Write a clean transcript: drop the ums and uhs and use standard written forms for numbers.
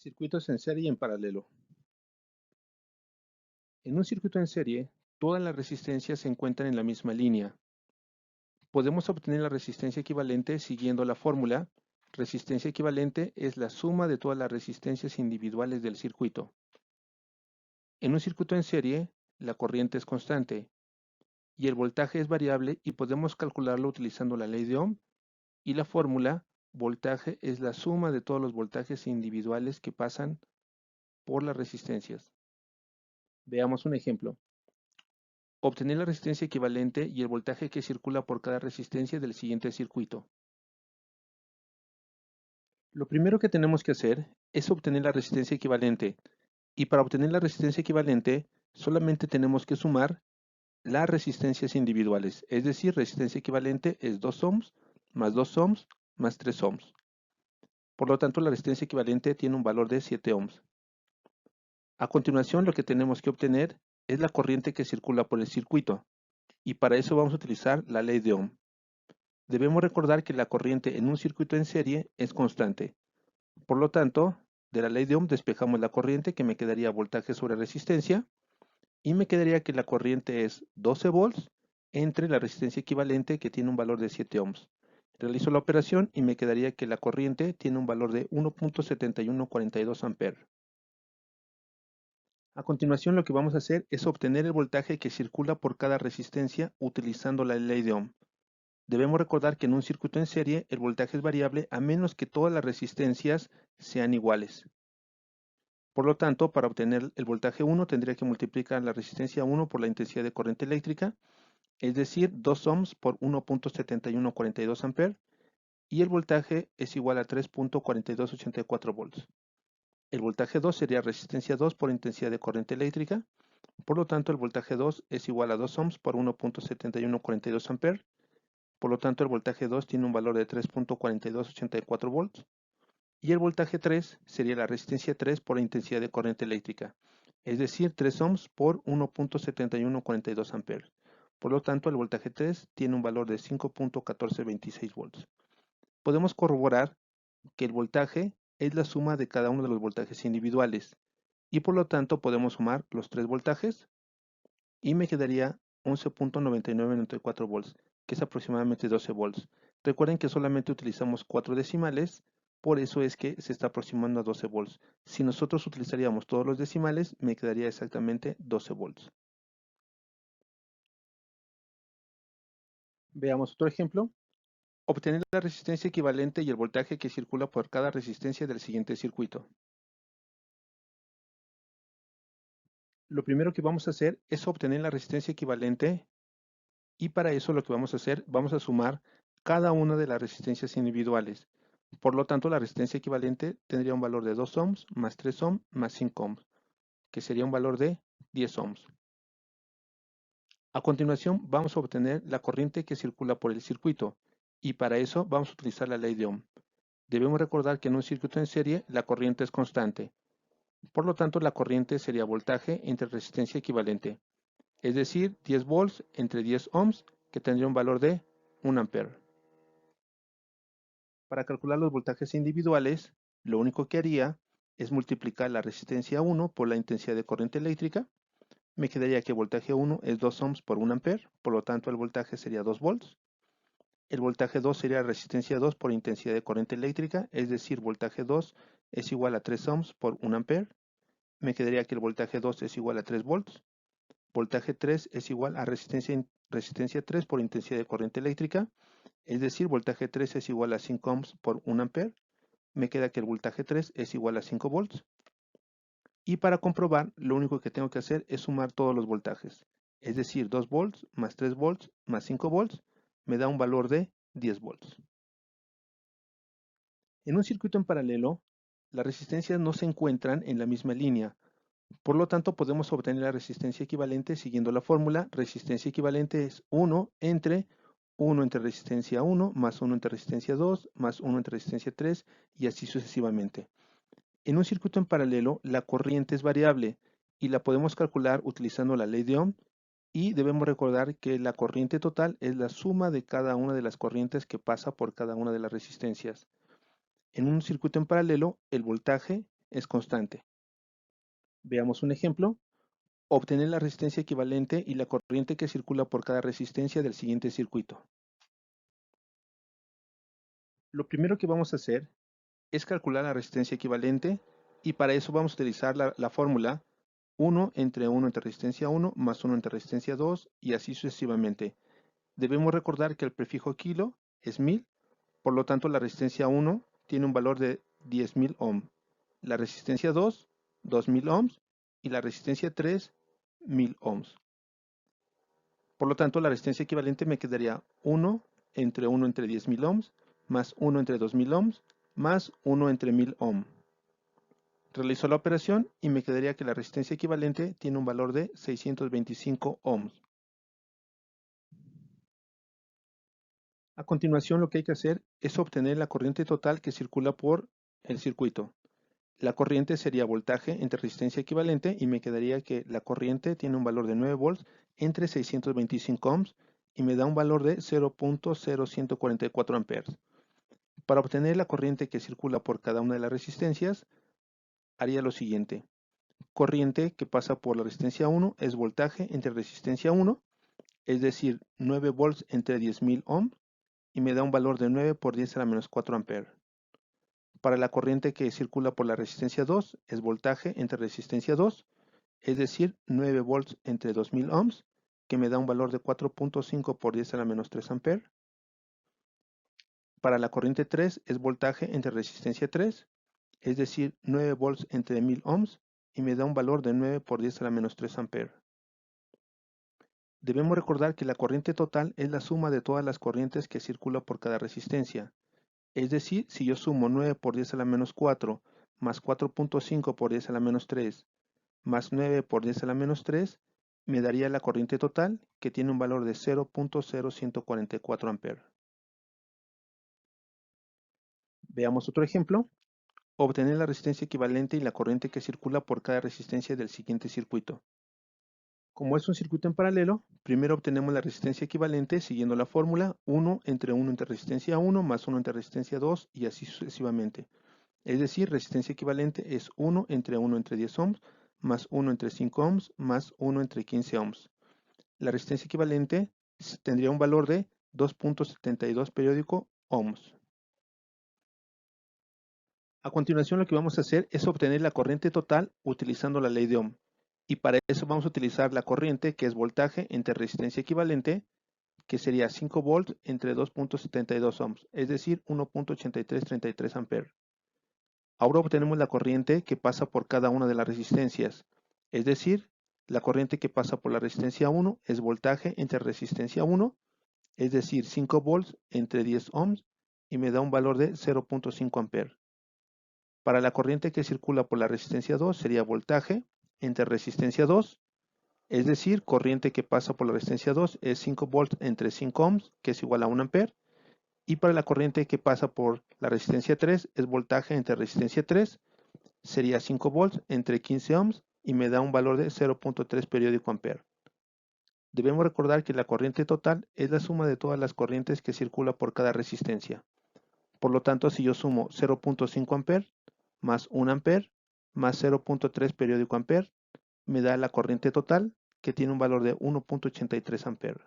Circuitos en serie y en paralelo. En un circuito en serie, todas las resistencias se encuentran en la misma línea. Podemos obtener la resistencia equivalente siguiendo la fórmula. Resistencia equivalente es la suma de todas las resistencias individuales del circuito. En un circuito en serie, la corriente es constante y el voltaje es variable y podemos calcularlo utilizando la ley de Ohm y la fórmula. Voltaje es la suma de todos los voltajes individuales que pasan por las resistencias. Veamos un ejemplo. Obtener la resistencia equivalente y el voltaje que circula por cada resistencia del siguiente circuito. Lo primero que tenemos que hacer es obtener la resistencia equivalente, y para obtener la resistencia equivalente solamente tenemos que sumar las resistencias individuales, es decir, resistencia equivalente es 2 ohms más 2 ohms más 3 ohms. Por lo tanto, la resistencia equivalente tiene un valor de 7 ohms. A continuación, lo que tenemos que obtener es la corriente que circula por el circuito, y para eso vamos a utilizar la ley de Ohm. Debemos recordar que la corriente en un circuito en serie es constante. Por lo tanto, de la ley de Ohm despejamos la corriente, que me quedaría voltaje sobre resistencia, y me quedaría que la corriente es 12 volts entre la resistencia equivalente, que tiene un valor de 7 ohms. Realizo la operación y me quedaría que la corriente tiene un valor de 1.7142 amperes. A continuación, lo que vamos a hacer es obtener el voltaje que circula por cada resistencia utilizando la ley de Ohm. Debemos recordar que en un circuito en serie el voltaje es variable a menos que todas las resistencias sean iguales. Por lo tanto, para obtener el voltaje 1 tendría que multiplicar la resistencia 1 por la intensidad de corriente eléctrica, es decir, 2 ohms por 1.7142 amperes, y el voltaje es igual a 3.4284 volts. El voltaje 2 sería resistencia 2 por intensidad de corriente eléctrica, por lo tanto el voltaje 2 es igual a 2 ohms por 1.7142 amperes. Por lo tanto, el voltaje 2 tiene un valor de 3.4284 volts. Y el voltaje 3 sería la resistencia 3 por la intensidad de corriente eléctrica, es decir, 3 ohms por 1.7142 amperes. Por lo tanto, el voltaje 3 tiene un valor de 5.1426 volts. Podemos corroborar que el voltaje es la suma de cada uno de los voltajes individuales, y por lo tanto podemos sumar los tres voltajes y me quedaría 11.9994 volts, que es aproximadamente 12 volts. Recuerden que solamente utilizamos 4 decimales, por eso es que se está aproximando a 12 volts. Si nosotros utilizaríamos todos los decimales, me quedaría exactamente 12 volts. Veamos otro ejemplo. Obtener la resistencia equivalente y el voltaje que circula por cada resistencia del siguiente circuito. Lo primero que vamos a hacer es obtener la resistencia equivalente, y para eso lo que vamos a hacer, vamos a sumar cada una de las resistencias individuales. Por lo tanto, la resistencia equivalente tendría un valor de 2 ohms más 3 ohms más 5 ohms, que sería un valor de 10 ohms. A continuación, vamos a obtener la corriente que circula por el circuito, y para eso vamos a utilizar la ley de Ohm. Debemos recordar que en un circuito en serie la corriente es constante. Por lo tanto, la corriente sería voltaje entre resistencia equivalente, es decir, 10 volts entre 10 ohms, que tendría un valor de 1 ampere. Para calcular los voltajes individuales, lo único que haría es multiplicar la resistencia 1 por la intensidad de corriente eléctrica. Me quedaría que el voltaje 1 es 2 ohms por 1 ampere, por lo tanto el voltaje sería 2 volts. El voltaje 2 sería resistencia 2 por intensidad de corriente eléctrica, es decir, voltaje 2 es igual a 3 ohms por 1 ampere. Me quedaría que el voltaje 2 es igual a 3 volts. Voltaje 3 es igual a resistencia 3 por intensidad de corriente eléctrica, es decir, voltaje 3 es igual a 5 ohms por 1 ampere. Me queda que el voltaje 3 es igual a 5 volts. Y para comprobar, lo único que tengo que hacer es sumar todos los voltajes. Es decir, 2 volts más 3 volts más 5 volts me da un valor de 10 volts. En un circuito en paralelo, las resistencias no se encuentran en la misma línea. Por lo tanto, podemos obtener la resistencia equivalente siguiendo la fórmula. Resistencia equivalente es 1 entre resistencia 1 más 1 entre resistencia 2 más 1 entre resistencia 3 y así sucesivamente. En un circuito en paralelo, la corriente es variable y la podemos calcular utilizando la ley de Ohm, y debemos recordar que la corriente total es la suma de cada una de las corrientes que pasa por cada una de las resistencias. En un circuito en paralelo, el voltaje es constante. Veamos un ejemplo. Obtener la resistencia equivalente y la corriente que circula por cada resistencia del siguiente circuito. Lo primero que vamos a hacer es calcular la resistencia equivalente y para eso vamos a utilizar la fórmula 1 entre 1 entre resistencia 1 más 1 entre resistencia 2 y así sucesivamente. Debemos recordar que el prefijo kilo es 1000, por lo tanto la resistencia 1 tiene un valor de 10.000 ohm, la resistencia 2, 2000 ohms y la resistencia 3, 1000 ohms. Por lo tanto la resistencia equivalente me quedaría 1 entre 10.000 ohms más 1 entre 2000 ohms más 1 entre 1000 ohm. Realizo la operación y me quedaría que la resistencia equivalente tiene un valor de 625 ohms. A continuación lo que hay que hacer es obtener la corriente total que circula por el circuito. La corriente sería voltaje entre resistencia equivalente y me quedaría que la corriente tiene un valor de 9 volts entre 625 ohms y me da un valor de 0.0144 amperes. Para obtener la corriente que circula por cada una de las resistencias, haría lo siguiente. Corriente que pasa por la resistencia 1 es voltaje entre resistencia 1, es decir, 9 volts entre 10.000 ohms, y me da un valor de 9 por 10 a la menos 4 amperes. Para la corriente que circula por la resistencia 2 es voltaje entre resistencia 2, es decir, 9 volts entre 2000 ohms, que me da un valor de 4.5 por 10 a la menos 3 amperes. Para la corriente 3 es voltaje entre resistencia 3, es decir, 9 volts entre 1000 ohms, y me da un valor de 9 por 10 a la menos 3 amperes. Debemos recordar que la corriente total es la suma de todas las corrientes que circulan por cada resistencia. Es decir, si yo sumo 9 por 10 a la menos 4 más 4.5 por 10 a la menos 3 más 9 por 10 a la menos 3, me daría la corriente total que tiene un valor de 0.0144 amperes. Veamos otro ejemplo. Obtener la resistencia equivalente y la corriente que circula por cada resistencia del siguiente circuito. Como es un circuito en paralelo, primero obtenemos la resistencia equivalente siguiendo la fórmula 1 entre resistencia 1 más 1 entre resistencia 2 y así sucesivamente. Es decir, resistencia equivalente es 1 entre 10 ohms más 1 entre 5 ohms más 1 entre 15 ohms. La resistencia equivalente tendría un valor de 2.72 periódico ohms. A continuación lo que vamos a hacer es obtener la corriente total utilizando la ley de Ohm. Y para eso vamos a utilizar la corriente que es voltaje entre resistencia equivalente, que sería 5 volts entre 2.72 ohms, es decir, 1.8333 amperes. Ahora obtenemos la corriente que pasa por cada una de las resistencias, es decir, la corriente que pasa por la resistencia 1 es voltaje entre resistencia 1, es decir, 5 volts entre 10 ohms, y me da un valor de 0.5 amperes. Para la corriente que circula por la resistencia 2 sería voltaje entre resistencia 2, es decir, corriente que pasa por la resistencia 2 es 5 volts entre 5 ohms, que es igual a 1 ampere. Y para la corriente que pasa por la resistencia 3 es voltaje entre resistencia 3, sería 5 volts entre 15 ohms y me da un valor de 0.3 periódico ampere. Debemos recordar que la corriente total es la suma de todas las corrientes que circula por cada resistencia. Por lo tanto, si yo sumo 0.5 amperes más 1 ampere más 0.3 periódico ampere, me da la corriente total que tiene un valor de 1.83 amperes.